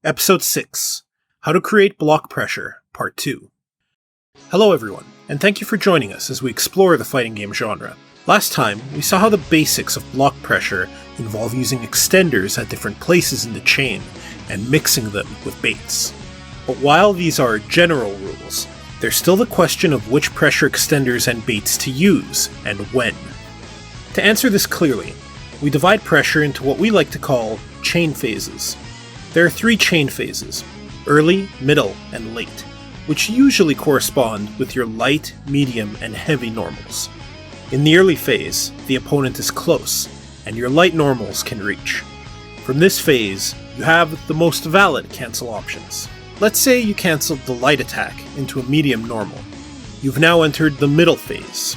Episode 6, How to Create Block Pressure, Part 2. Hello everyone, and thank you for joining us as we explore the fighting game genre. Last time, we saw how the basics of block pressure involve using extenders at different places in the chain and mixing them with baits. But while these are general rules, there's still the question of which pressure extenders and baits to use, and when. To answer this clearly, we divide pressure into what we like to call chain phases. There are 3 chain phases: early, middle, and late, which usually correspond with your light, medium, and heavy normals. In the early phase, the opponent is close, and your light normals can reach. From this phase, you have the most valid cancel options. Let's say you cancelled the light attack into a medium normal. You've now entered the middle phase.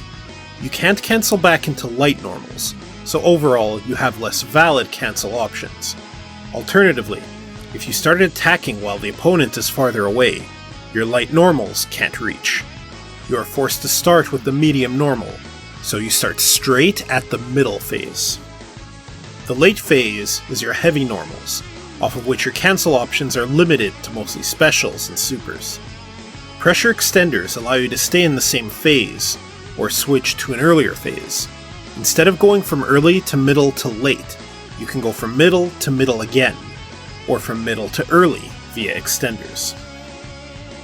You can't cancel back into light normals, so overall you have less valid cancel options. Alternatively, if you started attacking while the opponent is farther away, your light normals can't reach. You are forced to start with the medium normal, so you start straight at the middle phase. The late phase is your heavy normals, off of which your cancel options are limited to mostly specials and supers. Pressure extenders allow you to stay in the same phase, or switch to an earlier phase. Instead of going from early to middle to late, you can go from middle to middle again, or from middle to early via extenders.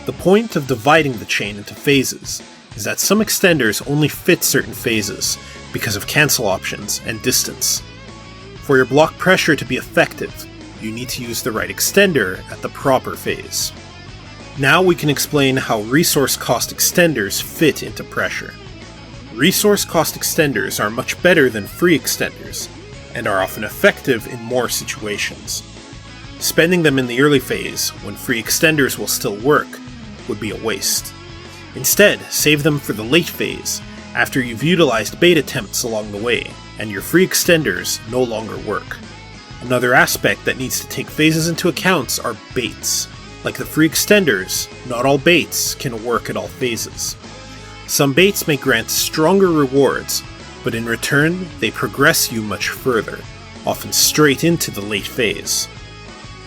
The point of dividing the chain into phases is that some extenders only fit certain phases because of cancel options and distance. For your block pressure to be effective, you need to use the right extender at the proper phase. Now we can explain how resource cost extenders fit into pressure. Resource cost extenders are much better than free extenders, and are often effective in more situations. Spending them in the early phase, when free extenders will still work, would be a waste. Instead, save them for the late phase, after you've utilized bait attempts along the way, and your free extenders no longer work. Another aspect that needs to take phases into account are baits. Like the free extenders, not all baits can work at all phases. Some baits may grant stronger rewards, but in return, they progress you much further, often straight into the late phase.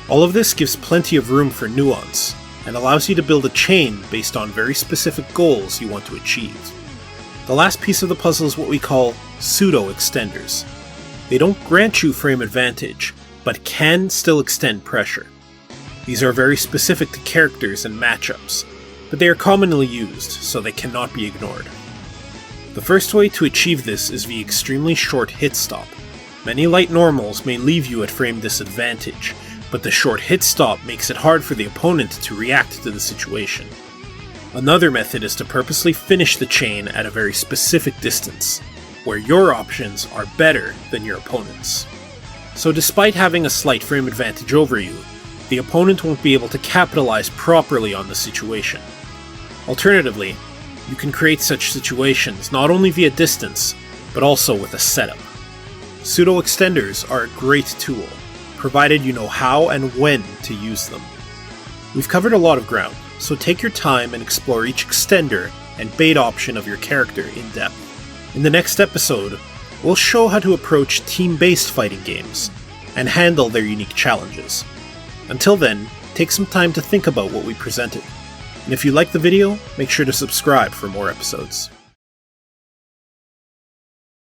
All of this gives plenty of room for nuance, and allows you to build a chain based on very specific goals you want to achieve. The last piece of the puzzle is what we call Pseudo Extenders. They don't grant you frame advantage, but can still extend pressure. These are very specific to characters and matchups, but they are commonly used, so they cannot be ignored. The first way to achieve this is via extremely short hit stop. Many light normals may leave you at frame disadvantage, but the short hit stop makes it hard for the opponent to react to the situation. Another method is to purposely finish the chain at a very specific distance, where your options are better than your opponent's. So despite having a slight frame advantage over you, the opponent won't be able to capitalize properly on the situation. Alternatively, you can create such situations not only via distance, but also with a setup. Pseudo Extenders are a great tool, provided you know how and when to use them. We've covered a lot of ground, so take your time and explore each extender and bait option of your character in depth. In the next episode, we'll show how to approach team-based fighting games, and handle their unique challenges. Until then, take some time to think about what we presented. And if you liked the video, make sure to subscribe for more episodes.